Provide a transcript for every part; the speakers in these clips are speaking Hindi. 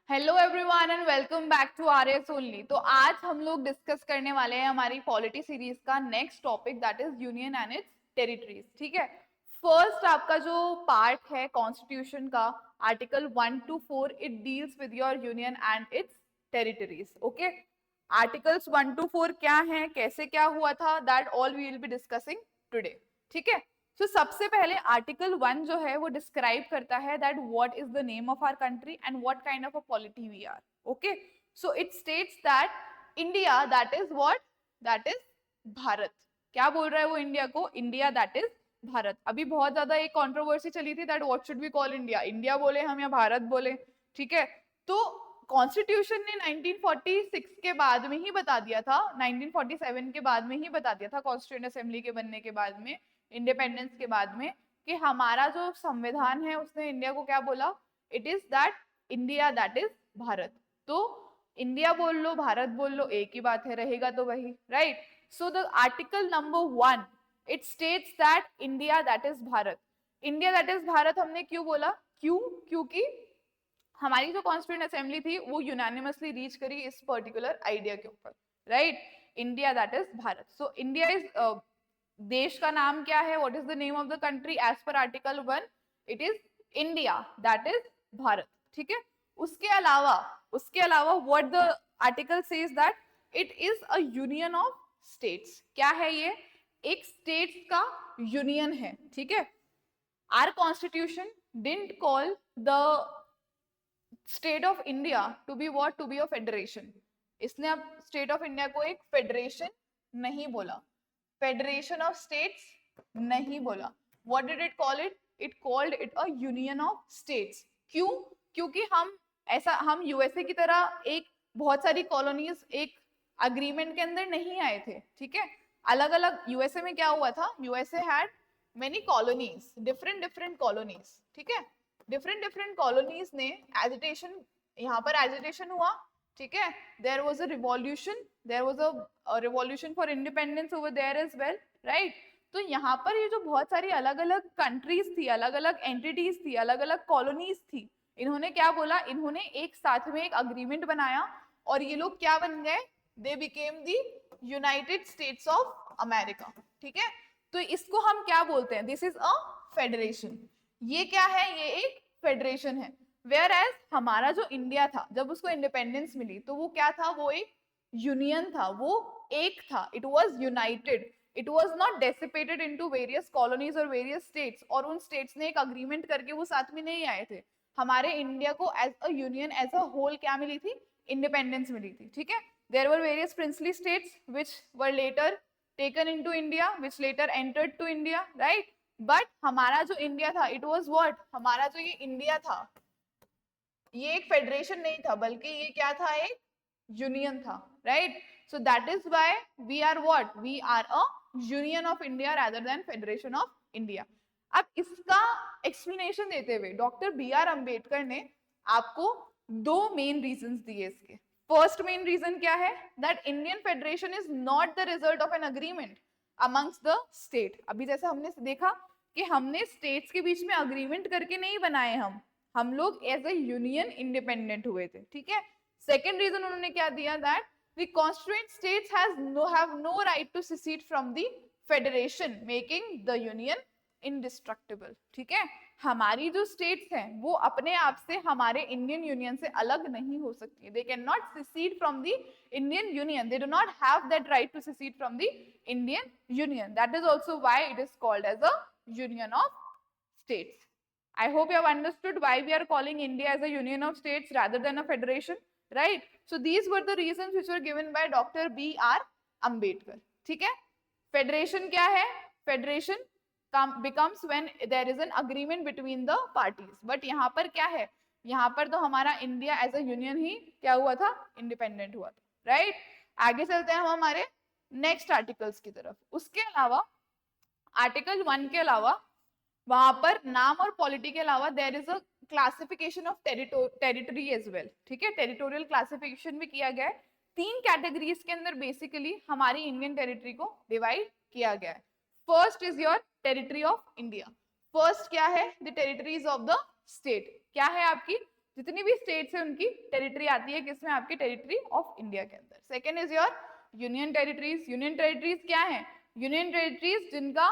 Hello everyone and welcome back to RS only. तो आज हम लोग डिस्कस करने वाले हैं हमारी पॉलिटी सीरीज का next topic, that is union and its territories. ठीक है, फर्स्ट आपका जो पार्ट है कॉन्स्टिट्यूशन का, article 1 to 4, it deals with your union and its territories. Okay, articles 1 to 4 क्या है, कैसे क्या हुआ था, that all we will be discussing today. ठीक है, तो सबसे पहले आर्टिकल 1 जो है वो डिस्क्राइब करता है that what is the name of our country and what kind of a polity we are. Okay, so it states that India that is what, that is Bharat. क्या बोल रहा है वो इंडिया को? India that is Bharat. अभी बहुत ज्यादा एक कंट्रोवर्सी चली थी that what should we call India, India बोले हम या भारत बोले। ठीक है, तो कॉन्स्टिट्यूशन ने 1946 के बाद में ही बता दिया था, 1947 के बाद में ही बता दिया था, कॉन्स्टिट्यूएंट असेंबली के बनने के बाद में, इंडिपेंडेंस के बाद में, कि हमारा जो संविधान है उसने इंडिया को क्या बोला, it is that India that is Bharat. तो इंडिया बोल लो भारत बोल लो एक ही बात है, रहेगा तो वही, right. So the article number 1 it states that India that is Bharat. India that is Bharat हमने क्यों बोला? क्योंकि हमारी जो कॉन्स्टिट्यूएंट असेंबली थी वो यूनानिमसली रीच करी इस पर्टिकुलर आइडिया के ऊपर, right. India that is Bharat. So India is, देश का नाम क्या है, what is the name of the country as per article 1, it is India that is Bharat. ठीक है, उसके अलावा what the article says that it is a union of states. क्या है ये? एक स्टेट्स का यूनियन है। ठीक है, our constitution didn't call the state of India to be what, to be a federation. इसने अब स्टेट ऑफ इंडिया को एक फेडरेशन नहीं बोला, फेडरेशन ऑफ स्टेट्स नहीं बोला। What did it call it? It called it a union of states. क्यों? क्योंकि हम यूएसए की तरह एक बहुत सारी कॉलोनीज एक अग्रीमेंट के अंदर नहीं आए थे। ठीक है, अलग अलग यूएसए में क्या हुआ था, USA had many colonies, different different colonies. ठीक है, डिफरेंट डिफरेंट कॉलोनीज ने एजिटेशन, यहाँ पर एजिटेशन हुआ। ठीक है, there was a revolution, there was a revolution for independence over there as well, right. तो यहाँ पर ये जो बहुत सारी अलग अलग कंट्रीज थी, अलग अलग एंटिटीज थी, अलग अलग कॉलोनीज थी, इन्होंने क्या बोला, इन्होंने एक साथ में एक अग्रीमेंट बनाया और ये लोग क्या बन गए, they became the United states of America. ठीक है, तो इसको हम क्या बोलते हैं, दिस इज अ फेडरेशन। ये क्या है, ये एक फेडरेशन है। वेयर एज हमारा जो इंडिया था जब उसको इंडिपेंडेंस मिली तो वो क्या था, वो एक यूनियन था, वो एक था, it was United, it was not dissipated into various colonies और वेरियस स्टेट्स, और उन स्टेट्स ने एक अग्रीमेंट करके वो साथ में नहीं आए थे। हमारे इंडिया को as a union, as a whole क्या मिली थी, इंडिपेंडेंस मिली थी। ठीक है, there were various princely states which were later taken into India, which later entered to India, right? But हमारा जो इंडिया था, it was what, हमारा जो ये इंडिया था, ये एक फेडरेशन नहीं था, बल्कि ये क्या था, एक यूनियन था, right. So that is why we are what, we are a union of India rather than federation of India. अब इसका एक्सप्लेनेशन देते हुए डॉक्टर बी आर अम्बेडकर ने आपको दो मेन रीजंस दिए इसके। फर्स्ट मेन रीजन क्या है, that Indian federation is not the result of an agreement amongst the state. अभी जैसे हमने देखा कि हमने स्टेट्स के बीच में अग्रीमेंट करके नहीं बनाए, हम लोग एज ए यूनियन इंडिपेंडेंट हुए थे। ठीक है, सेकेंड रीजन उन्होंने क्या दिया, that the constituent states have no right to secede from the federation making the union indestructible. ठीक है, हमारी जो स्टेट्स हैं वो अपने आप से हमारे इंडियन यूनियन से अलग नहीं हो सकती, they can not secede from the Indian union, they do not have that right to secede from the Indian union. That is also why it is called as a union of states. I hope you have understood why we are calling India as a union of states rather than a federation, right? So these were the reasons which were given by Dr. B.R. Ambedkar. ठीक है, फेडरेशन क्या है, federation becomes when there is an agreement between the parties. But यहाँ पर क्या है, यहाँ पर तो हमारा इंडिया एज अ यूनियन ही क्या हुआ था, इंडिपेंडेंट हुआ था, राइट। आगे चलते हैं हम हमारे नेक्स्ट आर्टिकल्स की तरफ। उसके अलावा आर्टिकल 1 के अलावा वहां पर नाम और पॉलिटी के अलावा there is a classification of territory as well. ठीक है, टेरिटोरियल क्लासिफिकेशन भी किया गया है। तीन कैटेगरीज के अंदर बेसिकली हमारी इंडियन टेरिटरी को डिवाइड किया गया है। First is your territory of India. First क्या है, the territories of the state. क्या है आपकी जितनी भी स्टेट्स है उनकी टेरिटरी आती है किसमें, आपकी टेरिटरी ऑफ इंडिया के अंदर। Second is your union territories. Union territories क्या है, यूनियन टेरिटरीज जिनका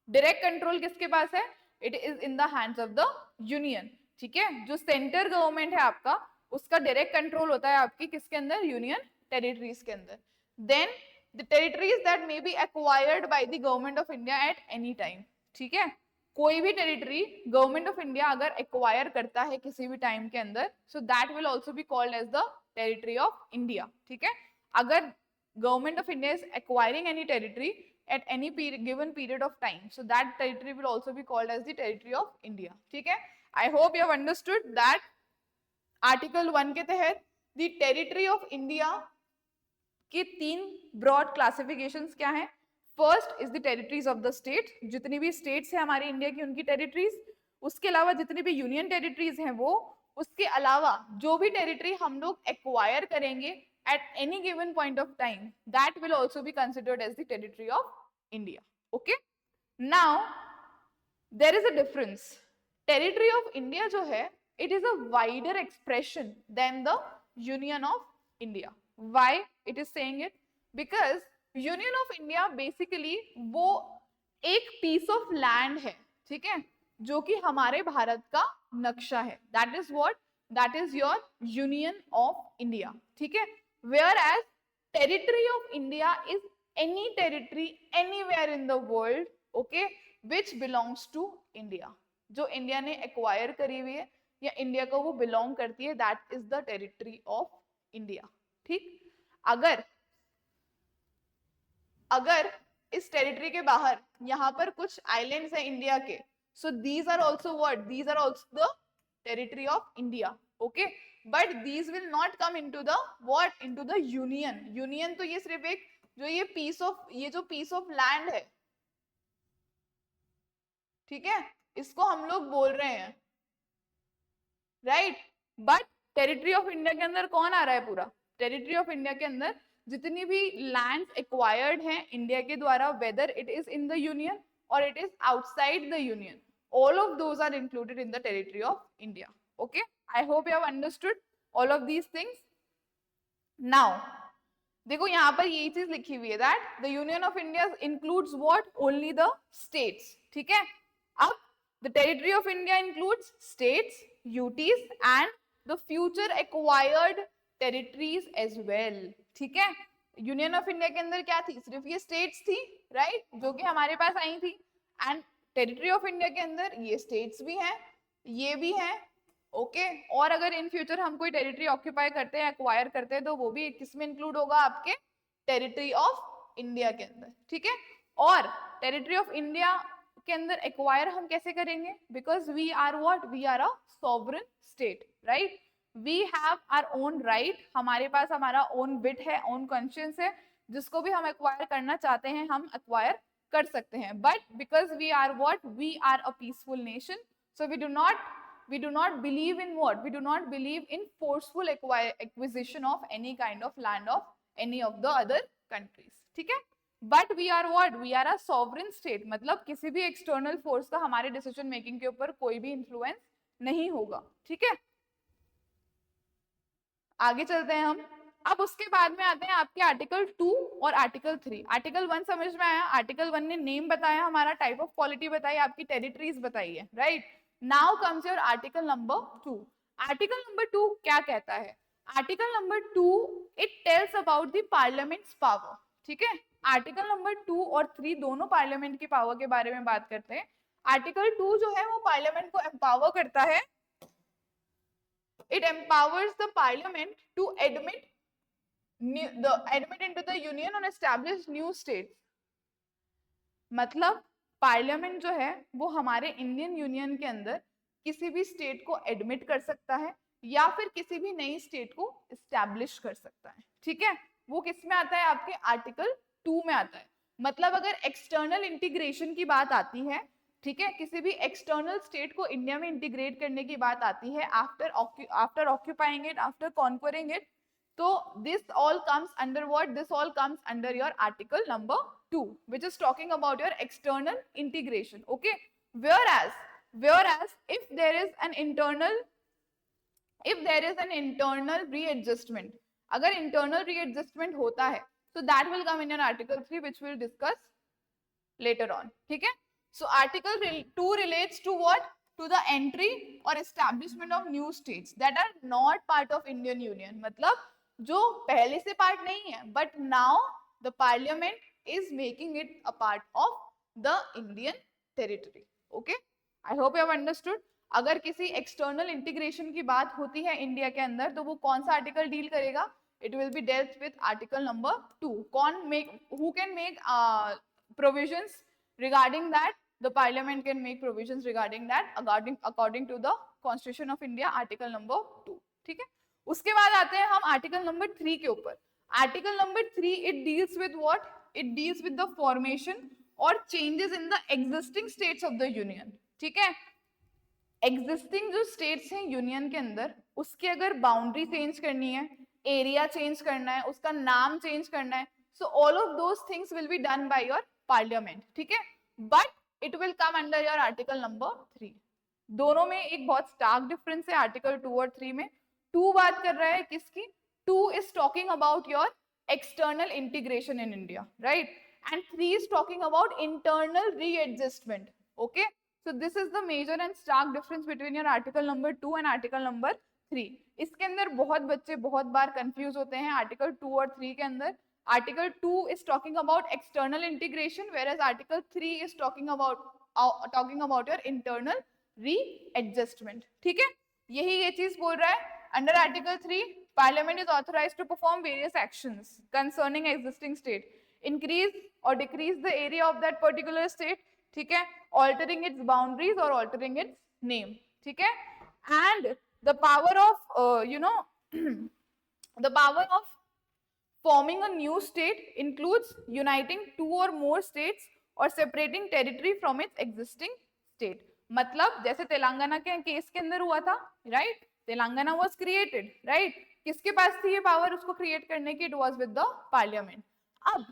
डायरेक्ट कंट्रोल किसके पास है, it is in the hands of the union, ठीक है। जो सेंटर गवर्नमेंट है आपका, उसका डायरेक्ट कंट्रोल होता है आपकी किसके अंदर, यूनियन टेरिटरीज के अंदर। Then the territories that may be acquired by the government of India at any time, ठीक है। कोई भी टेरिटरी गवर्नमेंट ऑफ इंडिया अगर एक्वायर करता है किसी भी टाइम के अंदर, so that will also be called as the territory of India, ठीक है। अगर government of India is acquiring any territory at any given period of time, so that territory will also be called as the territory of India, ठीक है। I hope you have understood that article 1 के तहत the territory of India के 3 broad classifications क्या हैं। First is the territories of the state, जितनी भी स्टेट्स है हमारे इंडिया की उनकी टेरिटरीज, उसके अलावा जितनी भी यूनियन टेरिटरीज हैं वो, उसके अलावा जो भी टेरिटरी हम लोग एक्वायर करेंगे at any given point of time, that will also be considered as the territory of India, okay। Now there is a difference, territory of India जो है it is a wider expression than the Union of India। Why it is saying it, because Union of India basically वो एक piece of land है, ठीक है, जो कि हमारे भारत का नक्शा है, that is what, that is your Union of India, ठीक है। Whereas territory of India is any territory anywhere in the world, okay, which belongs to India, जो इंडिया ने एक्वायर करी हुई है या इंडिया को वो बिलोंग करती है, that is the territory of India, ठीक। अगर अगर इस टेरिटरी के बाहर यहाँ पर कुछ आइलैंड्स है इंडिया के, so these are also what, these are also the territory of India, okay. But these will not come into the what, into the union. Union तो ये सिर्फ एक जो ये जो पीस ऑफ लैंड है, ठीक है, इसको हम लोग बोल रहे हैं, right. But territory of India के अंदर कौन आ रहा है, पूरा टेरिटरी ऑफ इंडिया के अंदर जितनी भी लैंड्स एक्वायर्ड हैं इंडिया के द्वारा, whether it is in the union और it is outside the union, all of those are included in the territory of India, okay। I hope you have understood all of these things। now देखो यहाँ पर ये चीज लिखी हुई है that the Union of India includes what, only the states, ठीक है। अब the territory of India includes states, UTs and the future acquired territories as well, ठीक है। यूनियन ऑफ इंडिया के अंदर क्या थी, सिर्फ ये स्टेट्स थी, राइट, जो कि हमारे पास आई थी, एंड टेरिटरी ऑफ इंडिया के अंदर ये स्टेट्स भी हैं, ये भी हैं, ओके। और अगर इन फ्यूचर हम कोई टेरिटरी ऑक्यूपाई करते हैं, एक्वायर करते हैं, तो वो भी किस में इंक्लूड होगा, आपके टेरिटरी ऑफ इंडिया के अंदर, ठीक है। और टेरिटरी ऑफ इंडिया के अंदर एक्वायर हम कैसे करेंगे, because we are what, we are a sovereign state, right. We have our own right, हमारे पास हमारा ओन विट है, ओन कॉन्शियंस है, जिसको भी हम एक्वायर करना चाहते हैं हम एक्वायर कर सकते हैं। But because we are what, we are a peaceful nation, so we do not believe in what, we do not believe in forceful acquisition of any kind of land of any of the other countries, ठीक है। But we are what, we are a sovereign state, मतलब किसी भी एक्सटर्नल फोर्स का हमारे डिसीजन मेकिंग के ऊपर कोई भी इन्फ्लुएंस नहीं होगा, ठीक है। आगे चलते हैं हम। अब उसके बाद में आते हैं आपके आर्टिकल 2 और आर्टिकल 3। आर्टिकल 1 समझ में आया, आर्टिकल 1 ने नेम बताया, हमारा टाइप ऑफ पॉलिटी बताई, आपकी टेरिटरीज बताई है, right. Now comes your article number 2। Article number 2 क्या कहता है, article number 2 it tells about the parliament's power, ठीक है। आर्टिकल नंबर 2 और 3 दोनों पार्लियामेंट की पावर के बारे में बात करते हैं। आर्टिकल 2 जो है वो पार्लियामेंट को एम्पावर करता है, it empowers the parliament to admit into the union and establish new states। मतलब पार्लियामेंट जो है वो हमारे इंडियन यूनियन के अंदर किसी भी स्टेट को एडमिट कर सकता है या फिर किसी भी नई स्टेट को एस्टैब्लिश कर सकता है, ठीक है। वो किस में आता है, आपके आर्टिकल 2 में आता है। मतलब अगर एक्सटर्नल इंटीग्रेशन की बात आती है, ठीक है, किसी भी एक्सटर्नल स्टेट को इंडिया में इंटीग्रेट करने की बात आती है, after occupying it, after conquering it, तो this all comes under what, this all comes under your article number 2 which is talking about your external integration, okay। whereas if there is an internal if there is an internal readjustment, अगर internal readjustment होता है, so that will come in your article 3 which we'll discuss later on. ठीक है? So article 2 relates to what? To the entry or establishment of new states that are not part of Indian Union. मतलब जो पहले से part नहीं है, but now the parliament is making it a part of the Indian territory. Okay? I hope you have understood. अगर किसी एक्सटर्नल इंटीग्रेशन की बात होती है इंडिया के अंदर, तो वो कौन सा आर्टिकल डील करेगा? It will be dealt with article number 2. Who can make provisions regarding that? The parliament can make provisions regarding that according to the constitution of India, article number 2. ठीक है? उसके बाद आते हैं हम आर्टिकल नंबर 3 के ऊपर. Article number 3 it deals with what? It deals with the formation or changes in the existing states of the union. ठीक है? एग्जिस्टिंग जो स्टेट्स हैं यूनियन के अंदर, उसकी अगर बाउंड्री चेंज करनी है, एरिया चेंज करना है, उसका नाम चेंज करना है, so all of those things will be done by your parliament. ठीक है? But it will come under your article number 3. दोनों में एक बहुत स्टार्क डिफरेंस है आर्टिकल 2 और 3 में. 2 बात कर रहा है किसकी? 2 is talking about your external integration in India, right? And 3 is talking about internal readjustment. Okay? So this is the major and stark difference between your article number 2 and article number 3. इसके अंदर बहुत बच्चे बहुत बार कंफ्यूज होते हैं आर्टिकल 2 और 3 के अंदर. Article 2 is talking about external integration, whereas article 3 is talking about your internal readjustment. ठीक है? यही ये चीज बोल रहा है. Under article 3, Parliament is authorized to perform various actions concerning existing state, increase or decrease the area of that particular state. ठीक है? Altering its boundaries or altering its name. ठीक है? And the power of the power of forming a new state includes uniting 2 or more states or separating territory from its existing state. मतलब जैसे तेलंगाना के केस के अंदर हुआ था, right? Telangana was created, right? किसके पास थी ये पावर उसको क्रिएट करने की? It was with the parliament. अब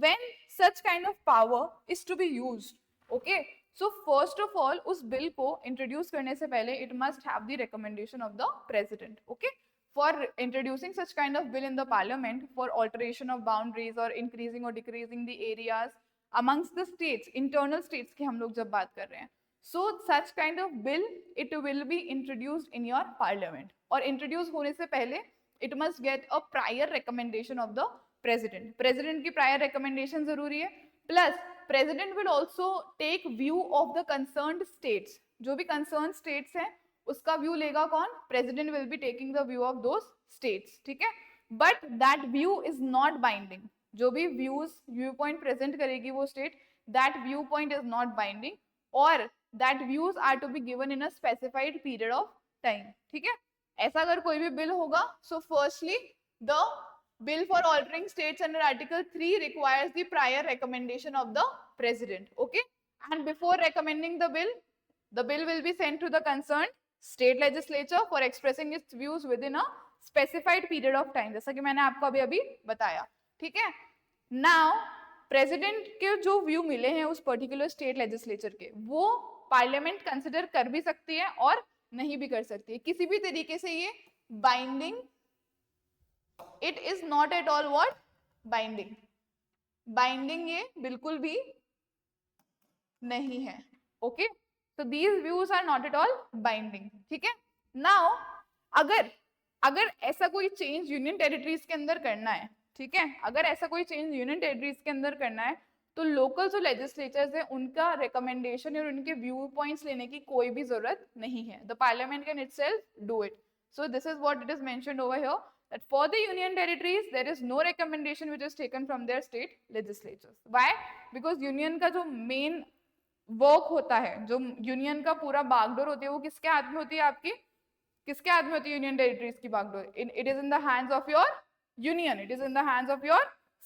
when such kind of power is to be used, okay, so first of all उस बिल को इंट्रोड्यूस करने से पहले it must have the recommendation of the president. Okay, for introducing such kind of bill in the parliament for alteration of boundaries or increasing or decreasing the areas amongst the states, internal states की हम लोग जब बात कर रहे हैं, so such kind of bill it will be introduced in your parliament. और introduce होने से पहले it must get a prior recommendation of the president. president की prior recommendation जरूरी है. Plus president will also take view of the concerned states. जो भी concerned states हैं उसका view लेगा कौन? president will be taking the view of those states. ठीक है? but that view is not binding. जो भी viewpoint present करेगी वो state, that viewpoint is not binding or that views are to be given in a specified period of time. ठीक है? ऐसा अगर कोई भी bill होगा, so firstly the bill for altering states under article 3 requires the prior recommendation of the president. Okay, and before recommending the bill will be sent to the concerned state legislature for expressing its views within a specified period of time, जैसा कि मैंने आपको अभी बताया. ठीक है? now president के जो view मिले हैं उस particular state legislature के, वो parliament consider कर भी सकती है और नहीं भी कर सकती है. किसी भी तरीके से ये binding, it is not at all what? binding. binding ये बिल्कुल भी नहीं है. okay, so these views are not at all binding. ठीक है? now अगर ऐसा कोई चेंज यूनियन टेरिटरीज के अंदर करना है, ठीक है, अगर ऐसा कोई चेंज यूनियन टेरिटरीज के अंदर करना है, तो लोकल जो लेजिस्लेचर्स है उनका रिकमेंडेशन और उनके व्यू पॉइंट्स लेने की कोई भी जरूरत नहीं है. The parliament can itself do it. So this is what it is mentioned over here, that for the union territories there is no recommendation which is taken from their state legislatures. Why? Because union का जो main work होता है, जो union का पूरा बागडोर होती है, वो किसके हाथ में होती है? आपकी किसके हाथ में होती है union territories की बागडोर? It is in the hands of your union. It is in the hands of your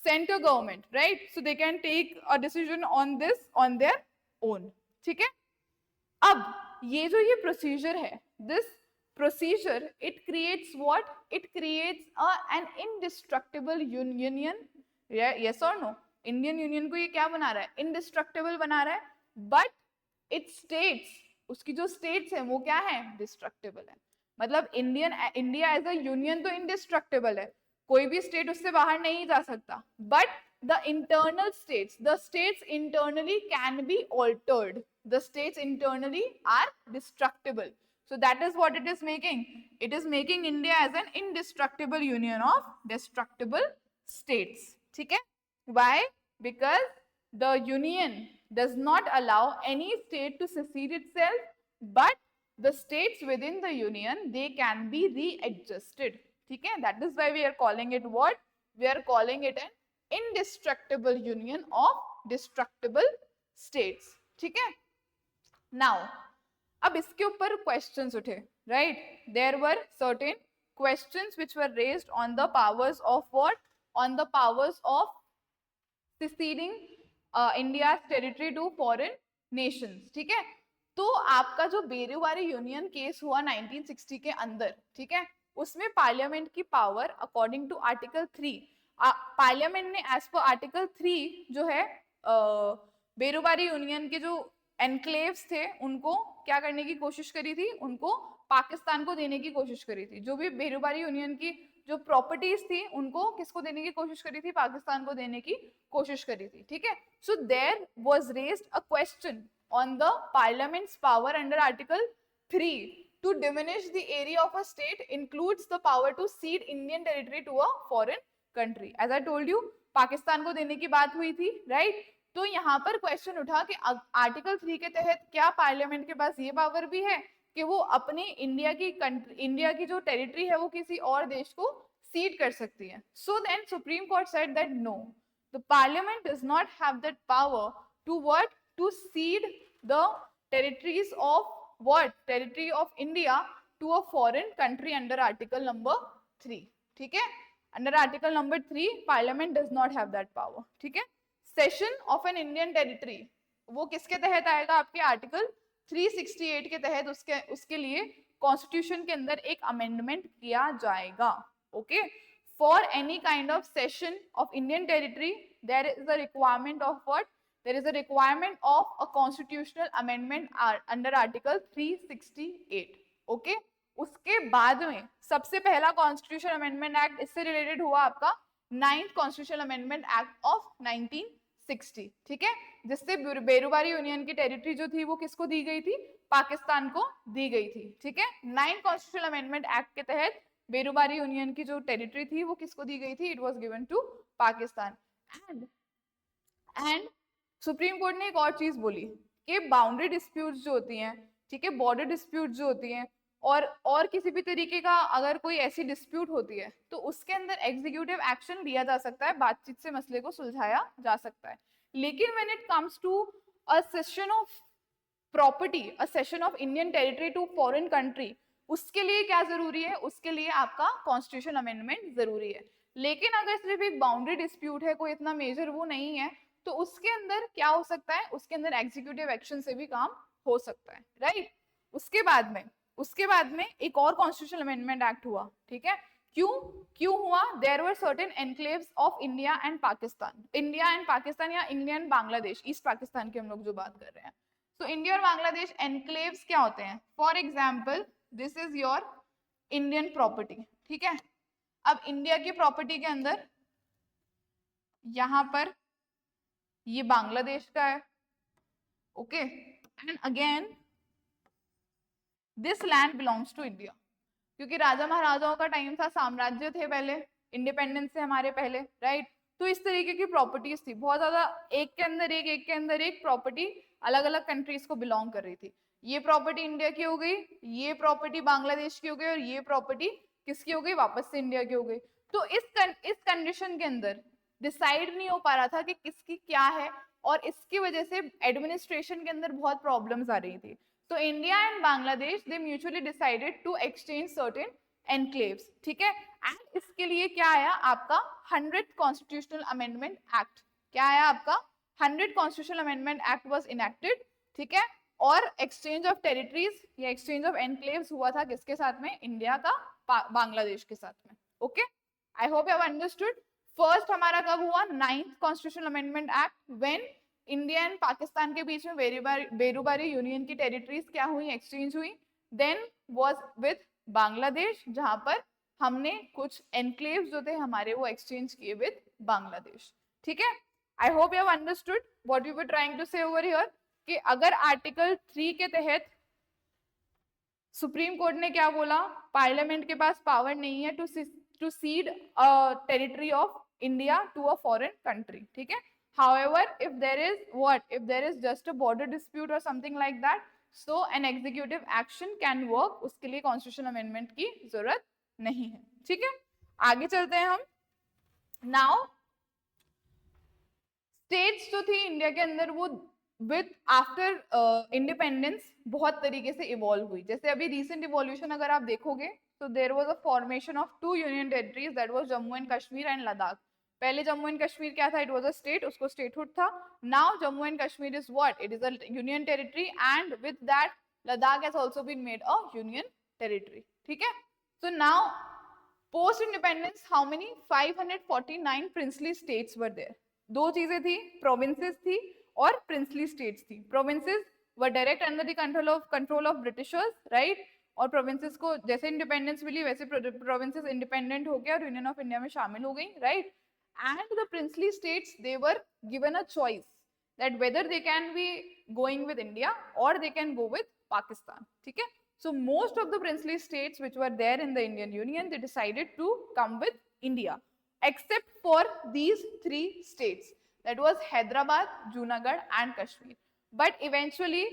center government, right? So they can take a decision on this on their own. ठीक है? अब ये जो ये procedure है, this procedure, it creates what? It creates an indestructible union. Yes or no? Indian Union को ये क्या बना रहा है? Indestructible बना रहा है. But its states, उसकी जो states है वो क्या है? Destructible है. मतलब इंडिया एज अ यूनियन तो इंडिस्ट्रक्टिबल है, कोई भी स्टेट उससे बाहर नहीं जा सकता, but the internal states, the states internally can be altered, the states internally are destructible. So that is what it is making, it is making India as an indestructible union of destructible states. ठीक है? Why? Because the union does not allow any state to secede itself, but the states within the union, they can be readjusted. ठीक है? That is why we are calling it what? We are calling it an indestructible union of destructible states. ठीक है? Now, अब इसके ऊपर क्वेश्चंस उठे, right? There were certain questions which were raised on the powers of what? On the powers of seceding India's territory to foreign nations. ठीक है? तो आपका जो बेरुवारी यूनियन केस हुआ 1960 के अंदर, ठीक है, उसमें पार्लियामेंट की power according to article 3, parliament ने एज पर आर्टिकल 3 जो है बेरुवारी यूनियन के जो एनक्लेव्स थे उनको क्या करने की कोशिश करी थी, उनको पाकिस्तान को देने की कोशिश करी थी। जो भी बेरुवारी यूनियन की जो प्रॉपर्टीज थी उनको किसको देने की कोशिश करी थी? पाकिस्तान को देने की कोशिश करी थी। ठीक है? So there was raised a question on the parliament's power under article 3 to diminish the area of a state includes the power to cede Indian territory to a foreign country. As I told you, Pakistan को देने की बात हुई थी, राइट? तो यहाँ पर क्वेश्चन उठा कि आर्टिकल 3 के तहत क्या पार्लियामेंट के पास ये पावर भी है कि वो अपने इंडिया की जो टेरिटरी है वो किसी और देश को सीड कर सकती है? So then supreme court said that no, the parliament does not have that power to what? To cede the territories of what? Territory of India to a foreign country under article number 3. ठीक है? Under article number 3, Parliament does not have that power. ठीक है? Cession of an Indian territory, वो किसके तहत आएगा? आपके आर्टिकल 368 के तहत उसके लिए कॉन्स्टिट्यूशन के अंदर एक अमेंडमेंट किया जाएगा. Okay? For any kind of cession of Indian territory, there is a requirement of what? There is a requirement of a constitutional amendment under article 368. okay? उसके बाद में सबसे पहला कॉन्स्टिट्यूशन अमेंडमेंट एक्ट इससे रिलेटेड हुआ आपका 9th constitution amendment act of 1960. ठीक है? जिससे बेरुवारी यूनियन की टेरिटरी जो थी वो किसको दी गई थी? पाकिस्तान को दी गई थी. ठीक है? 9th कॉन्स्टिट्यूशन अमेंडमेंट एक्ट के तहत बेरुवारी यूनियन की जो टेरिटरी थी वो किसको दी गई थी? It was given to Pakistan. And supreme court ने एक और चीज बोली कि बाउंड्री डिस्प्यूट्स जो होती हैं, ठीक है, बॉर्डर डिस्प्यूट जो होती हैं, और किसी भी तरीके का अगर कोई ऐसी डिस्प्यूट होती है तो उसके अंदर एग्जीक्यूटिव एक्शन लिया जा सकता है, बातचीत से मसले को सुलझाया जा सकता है. लेकिन when it comes to a cession of property, a cession of Indian territory to foreign country, उसके लिए क्या जरूरी है? उसके लिए आपका कॉन्स्टिट्यूशन अमेंडमेंट जरूरी है. लेकिन अगर सिर्फ एक बाउंड्री डिस्प्यूट है, कोई इतना मेजर वो नहीं है, तो उसके अंदर क्या हो सकता है? उसके अंदर एग्जीक्यूटिव एक्शन से भी काम हो सकता है, राइट? उसके बाद में एक और कॉन्स्टिट्यूशनल अमेंडमेंट एक्ट हुआ. ठीक है? क्यों हुआ? There were certain enclaves of India and Pakistan. India and Pakistan या India and Bangladesh, East Pakistan की हम लोग जो बात कर रहे हैं. तो इंडिया और बांग्लादेश एनक्लेव्स क्या होते हैं? For example, this is your Indian property. ठीक है? अब इंडिया की प्रॉपर्टी के अंदर यहां पर ये बांग्लादेश का है. Okay? And again this land belongs to India, क्योंकि राजा महाराजाओं का टाइम था, साम्राज्य थे पहले, इंडिपेंडेंस से हमारे पहले, राइट? तो इस तरीके की प्रॉपर्टीज थी बहुत ज्यादा, एक के अंदर एक प्रॉपर्टी अलग अलग कंट्रीज को बिलोंग कर रही थी. ये प्रॉपर्टी इंडिया की हो गई, ये प्रॉपर्टी बांग्लादेश की हो गई, और ये प्रॉपर्टी किसकी हो गई? वापस से इंडिया की हो गई. तो इस कंडीशन के अंदर डिसाइड नहीं हो पा रहा था कि किसकी क्या है, और इसकी वजह से एडमिनिस्ट्रेशन के अंदर बहुत प्रॉब्लम्स आ रही थी. तो India and Bangladesh they mutually decided to exchange certain enclaves. ठीक है? एंड इसके लिए क्या आया? आपका 100th कॉन्स्टिट्यूशनल अमेंडमेंट एक्ट. क्या आया आपका? 100th constitutional amendment act was enacted. ठीक है? और एक्सचेंज ऑफ टेरिटरीज या एक्सचेंज ऑफ एनक्लेव्स हुआ था किसके साथ में? इंडिया का बांग्लादेश के साथ में. Okay? I hope you have understood. First हमारा कब हुआ? 9th constitutional amendment act, when India and Pakistan के बीच में बेरुबारी यूनियन की टेरिटरीज क्या हुई? एक्सचेंज हुई. देन वाज विद बांग्लादेश, जहां पर हमने कुछ एनक्लेव्स जो थे हमारे वो एक्सचेंज किए विद बांग्लादेश। ठीक है, I hope you have understood what we were trying to say over here कि अगर आर्टिकल 3 के तहत सुप्रीम कोर्ट ने क्या बोला, पार्लियामेंट के पास पावर नहीं है to cede territory of India to a foreign country. ठीक है, however if there is just a border dispute or something like that, so an executive action can work, उसके लिए कॉन्स्टिट्यूशन अमेंडमेंट की जरूरत नहीं है। ठीक है, आगे चलते हैं हम। नाउ स्टेट्स जो थी इंडिया के अंदर वो विद आफ्टर इंडिपेंडेंस बहुत तरीके से इवॉल्व हुई। जैसे अभी रिसेंट इवोल्यूशन अगर आप देखोगे तो there was a formation of 2 union territories, that was Jammu and Kashmir and Ladakh. पहले जम्मू एंड कश्मीर क्या था, इट वाज अ स्टेट, उसको स्टेटहुड था। Now Jammu and Kashmir is what, it is a union territory and with that Ladakh has also been made a union territory. ठीक है, so now post independence how many 549 princely states were there. दो चीजें थी, प्रोविंसेस थी और प्रिंसली स्टेट्स थी। Provinces were direct under the control of Britishers, right, और प्रोविंसेस को जैसे इंडिपेंडेंस मिली वैसे प्रोविंसेस इंडिपेंडेंट हो गया और यूनियन ऑफ इंडिया में शामिल हो गई, right. And the princely states they were given a choice that whether they can be going with India or they can go with Pakistan. ठीक है, so most of the princely states which were there in the Indian Union, they decided to come with India, except for these 3 states, that was Hyderabad, Junagadh and Kashmir. But eventually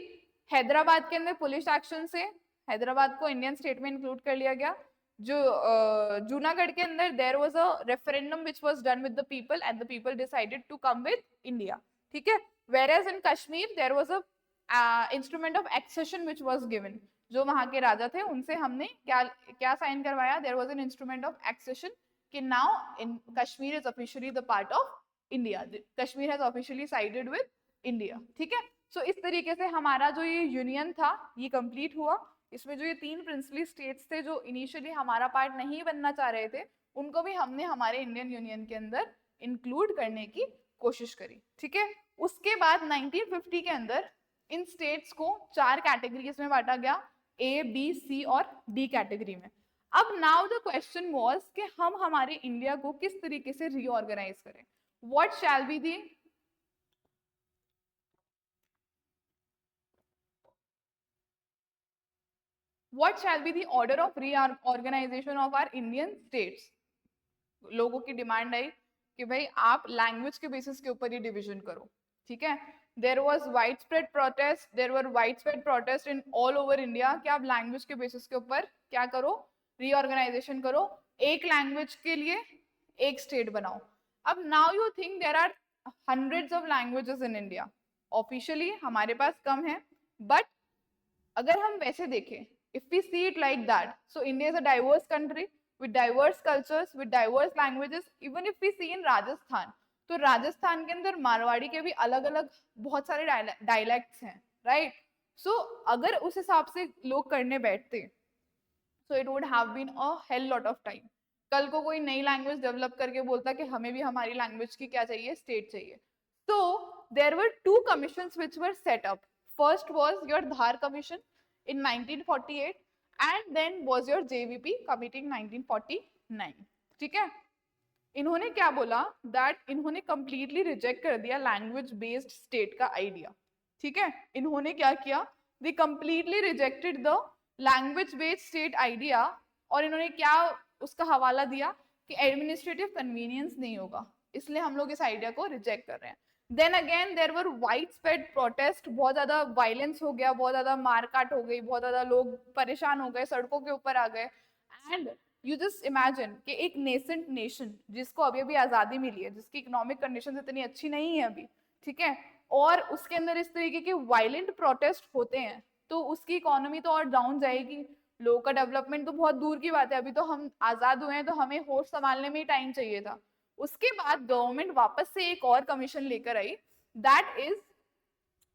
Hyderabad के अंदर पुलिस एक्शन से हैदराबाद को इंडियन स्टेट में इंक्लूड कर लिया गया। जो जूनागढ़ के अंदर there was a referendum which was done with the people and the people decided to come with India. ठीक है, whereas in Kashmir there was a instrument of accession which was given, जो वहां के राजा थे उनसे हमने क्या साइन करवाया, there was an instrument of accession कि now in Kashmir is officially the part of India, Kashmir has officially sided with India। ठीक है, सो इस तरीके से हमारा जो ये यूनियन था ये कंप्लीट हुआ। इसमें जो ये 3 प्रिंसली स्टेट्स थे जो इनिशियली हमारा पार्ट नहीं बनना चाह रहे थे, उनको भी हमने हमारे इंडियन यूनियन के अंदर इंक्लूड करने की कोशिश करी। ठीक है, उसके बाद 1950 के अंदर इन स्टेट्स को 4 कैटेगरीज में बांटा गया, ए बी सी और डी कैटेगरी में। अब नाउ द क्वेश्चन वाज कि हम हमारे इंडिया को किस तरीके से रीऑर्गेनाइज करें, what shall be the what shall be the order of reorganization of our Indian states। लोगों की डिमांड आई कि भाई आप लैंग्वेज के बेसिस के ऊपर ही डिवीजन करो। ठीक है, there was widespread protest, there were widespread protest in all over India कि आप लैंग्वेज के बेसिस के ऊपर क्या करो, रीऑर्गेनाइजेशन करो, एक लैंग्वेज के लिए एक स्टेट बनाओ। अब now you think there are hundreds of languages in India, officially हमारे पास कम है, बट अगर हम वैसे देखें, if we see it like that, so India is a diverse country with diverse cultures, with diverse languages। even if we see in Rajasthan, तो राजस्थान के अंदर मारवाड़ी के भी अलग अलग बहुत सारे डायलेक्ट्स हैं, राइट। सो अगर उस हिसाब से लोग करने बैठते, so it would have been a hell lot of time। कल को कोई नई लैंग्वेज डेवलप करके बोलता कि हमें भी हमारी लैंग्वेज की क्या चाहिए, स्टेट चाहिए। so there were 2 commissions which were set up। first was your Dhar commission in 1948 and then was your JVP committee in 1949। ठीक है, इन्होंने क्या बोला, दैट इन्होंने कंप्लीटली रिजेक्ट कर दिया लैंग्वेज बेस्ड स्टेट का आइडिया। ठीक है, इन्होंने क्या किया, दे completely rejected the language based state idea, और इन्होंने क्या उसका हवाला दिया कि एडमिनिस्ट्रेटिव कन्वीनियंस नहीं होगा, इसलिए हम लोग इस आइडिया को रिजेक्ट कर रहे हैं। Then again there were widespread protest, बहुत ज्यादा वायलेंस हो गया, बहुत ज्यादा मारकाट हो गई, बहुत ज्यादा लोग परेशान हो गए, सड़कों के ऊपर आ गए। एंड यू जस्ट इमेजिन कि एक नेसेंट नेशन जिसको अभी अभी आजादी मिली है, जिसकी इकोनॉमिक कंडीशन इतनी अच्छी नहीं है अभी, ठीक है, और उसके अंदर इस तरीके के वायलेंट प्रोटेस्ट होते हैं, तो उसकी इकोनॉमी तो और डाउन जाएगी, लोगों का डेवलपमेंट तो बहुत दूर की बात है, अभी तो हम आजाद हुए हैं तो हमें होश संभालने में ही टाइम चाहिए था। उसके बाद गवर्नमेंट वापस से एक और कमीशन लेकर आई, that is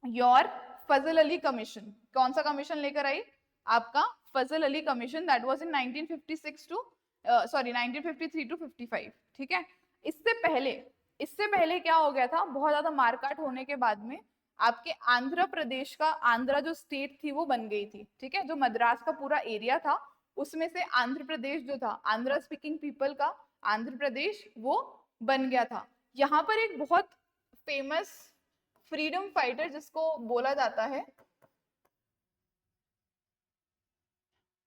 your Fazal Ali commission. कौन सा कमीशन लेकर आई, आपका Fazal Ali commission, that was in 1956 to 1953 to 55। ठीक है, इससे पहले क्या हो गया था, बहुत ज्यादा मारकाट होने के बाद में आपके आंध्र प्रदेश का, आंध्रा जो स्टेट थी वो बन गई थी। ठीक है, जो मद्रास का पूरा एरिया था उसमें से आंध्र प्रदेश जो था, आंध्र स्पीकिंग पीपल का आंध्र प्रदेश वो बन गया था। यहाँ पर एक बहुत फेमस फ्रीडम फाइटर जिसको बोला जाता है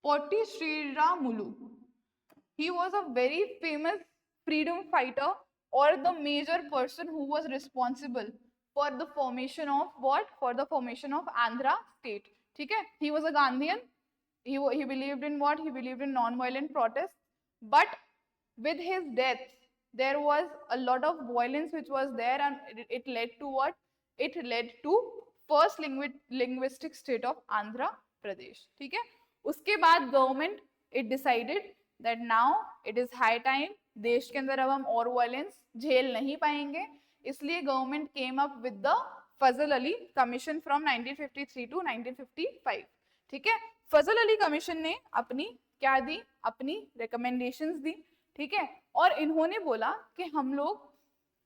पोटी Sriramulu, he was a very famous freedom fighter or the major person who was responsible for the formation of what, for the formation of Andhra state. ठीक है, he was a Gandhian, he believed in what, he believed in non-violent protest, but with his death there was a lot of violence which was there, and it led to what, it led to first linguistic state of Andhra Pradesh. ठीक है, उसके बाद government it decided that now it is high time, देश के अंदर अब हम और वायलेंस झेल नहीं पाएंगे, इसलिए government came up with the Fazal Ali commission from 1953 to 1955. ठीक है, फजल अली कमीशन ने अपनी क्या दी, अपनी रिकमेंडेशंस दी. ठीक है, और इन्होंने बोला कि हम लोग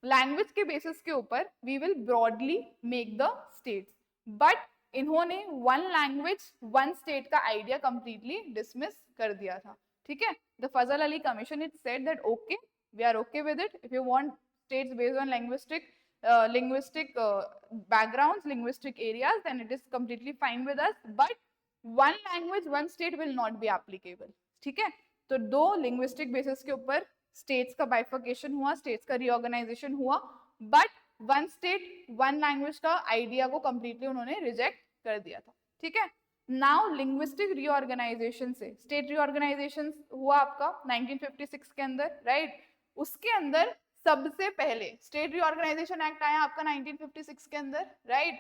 लैंग्वेज के बेसिस के ऊपर we will broadly make the states, but इन्होंने वन लैंग्वेज वन स्टेट का आइडिया कंप्लीटली डिसमिस कर दिया था. ठीक है, the Fazal Ali commission it said that okay, we are okay with it, if you want states based on linguistic backgrounds, linguistic areas, then it is completely fine with us, but one language one state will not be applicable. ठीक है, तो दो linguistic basis के ऊपर states का bifurcation हुआ, states का reorganization हुआ, but one state one language का आइडिया को कंप्लीटली उन्होंने रिजेक्ट कर दिया था. ठीक है, नाउ लिंग्विस्टिक रीऑर्गेनाइजेशन से स्टेट रीऑर्गेनाइजेशन हुआ आपका 1956 के अंदर, राइट. उसके अंदर सबसे पहले स्टेट रीऑर्गेनाइजेशन एक्ट आया आपका 1956 के अंदर, राइट.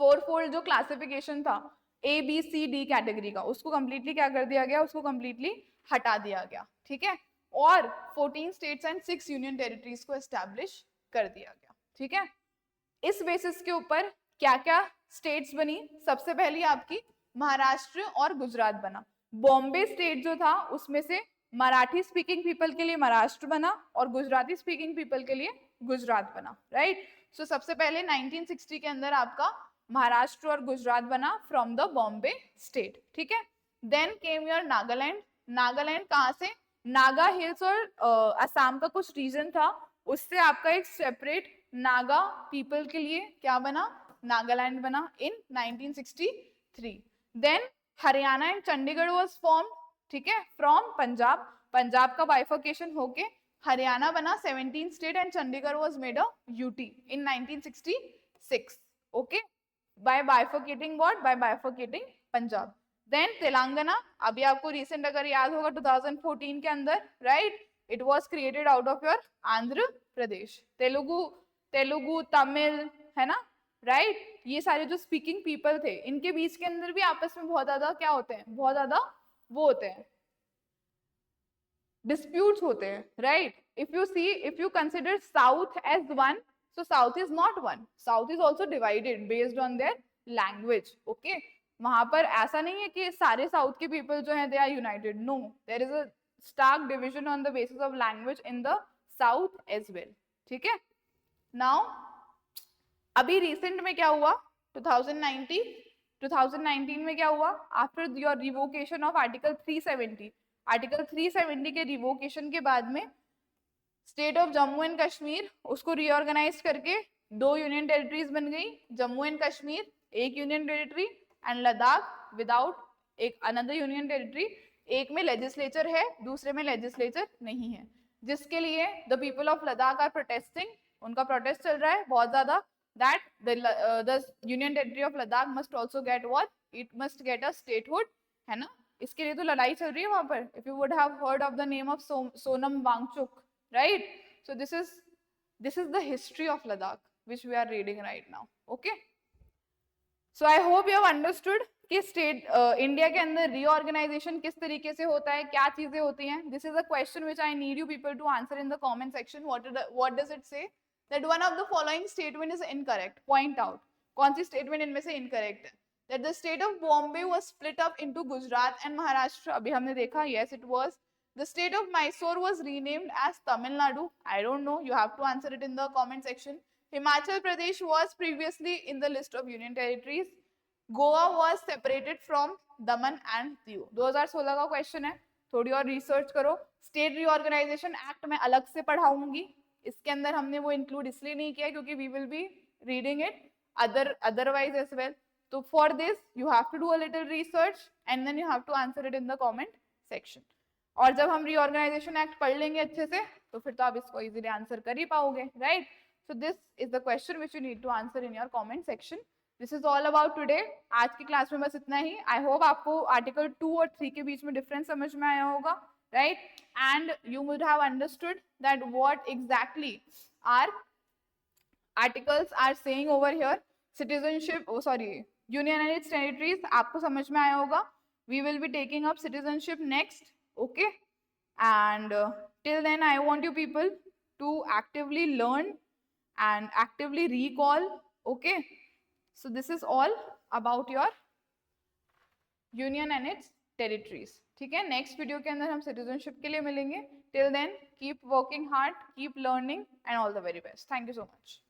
फोरफोल्ड जो क्लासिफिकेशन था A B C D category का, उसको कंप्लीटली क्या कर दिया गया, उसको कंप्लीटली हटा दिया गया. ठीक है, और 14 स्टेट्स एंड 6 यूनियन टेरिटरीज को एस्टैब्लिश कर दिया गया. ठीक है, इस बेसिस के ऊपर क्या क्या स्टेट्स बनी, सबसे पहली आपकी महाराष्ट्र और गुजरात बना. बॉम्बे स्टेट जो था उसमें से मराठी स्पीकिंग पीपल के लिए महाराष्ट्र बना और गुजराती स्पीकिंग पीपल के लिए गुजरात बना, राइट. सो सबसे पहले 1960 के अंदर आपका महाराष्ट्र और गुजरात बना फ्रॉम द बॉम्बे स्टेट. ठीक है, then came your Nagaland. Nagaland कहाँ से, नागा हिल्स और असम का कुछ रीजन था, उससे आपका एक सेपरेट नागा पीपल के लिए क्या बना, नागालैंड बना in 1963. Then Haryana and Chandigarh was formed. ठीक है, फ्रॉम पंजाब, पंजाब का बाइफर्केशन होके हरियाणा बना 17 state and Chandigarh was made a UT in 1966. Okay, by bifurcating what, by bifurcating Punjab. Then Telangana, अभी आपको रिसेंट अगर याद होगा 2014 के अंदर, right, it was created out of your Andhra Pradesh. Telugu Tamil है ना, राइट. ये सारे जो स्पीकिंग पीपल थे इनके बीच के अंदर भी आपस में बहुत ज्यादा क्या होते हैं, बहुत ज्यादा वो होते हैं, डिस्प्यूट्स होते हैं, right. If you consider south as one, so south is not one, south is also divided based on their language. okay, वहां पर ऐसा नहीं है कि सारे साउथ के पीपल जो हैं they are united, no, there is a stark division on the basis of language in the south as well. ठीक है, now अभी रिसेंट में क्या हुआ, 2019 में क्या हुआ, after your revocation of article 370, article 370 के रिवोकेशन के बाद में state of Jammu and Kashmir उसको रीऑर्गेनाइज करके 2 यूनियन टेरिटरीज बन गई, Jammu and Kashmir 1 union territory and Ladakh without एक अनदर यूनियन टेरिटरी. एक में लेजिस्लेचर है, दूसरे में लेजिस्लेचर नहीं है, जिसके लिए the people of Ladakh are protesting, उनका प्रोटेस्ट चल रहा है बहुत ज्यादा, that the union territory of Ladakh must also get what, it must get a statehood, है ना. इसके लिए तो लड़ाई चल रही है वहां पर. if you would have heard of the name of Sonam Wangchuk, right. so this is the history of Ladakh which we are reading right now. okay, so I hope you have understood कि स्टेट इंडिया के अंदर रीऑर्गेनाइजेशन किस तरीके से होता है, क्या चीजें होती हैं. This is a question which I need you people to answer in the comment section. What does it say that one of the following statement is incorrect. Point out कौन सी statement इनमें से incorrect है. That the state of Bombay was split up into Gujarat and Maharashtra. अभी हमने देखा, yes it was. The state of Mysore was renamed as Tamil Nadu. I don't know. You have to answer it in the comment section. Himachal Pradesh was previously in the list of union territories. Goa was separated from Daman and Diu. 2016 का क्वेश्चन है, थोड़ी और रिसर्च करो। स्टेट रीऑर्गेनाइजेशन एक्ट मैं अलग से पढ़ाऊंगी, इसके अंदर हमने वो इंक्लूड इसलिए नहीं किया क्योंकि we will be reading it otherwise as well. So for this you have to do a little research and then you have to answer it in the comment section. और जब हम रीऑर्गेनाइजेशन एक्ट पढ़ लेंगे अच्छे से तो फिर तो आप इसको इजीली आंसर कर ही पाओगे, right? So this is the question which you need to answer in your comment section. This is all about today. आज की क्लास में बस इतना ही। आई होप आपको आर्टिकल 2 और 3 के बीच में डिफरेंस समझ में आया होगा, right? And you would have understood that what exactly are articles are saying over here. Citizenship, oh sorry, union and its territories आपको समझ में आया होगा. We will be taking up citizenship next, okay? And till then I want you people to actively learn and actively recall, okay? So this is all about your union and its territories. ठीक है, नेक्स्ट वीडियो के अंदर हम सिटीजनशिप के लिए मिलेंगे. Till then keep working hard, keep learning and all the very best. Thank you so much.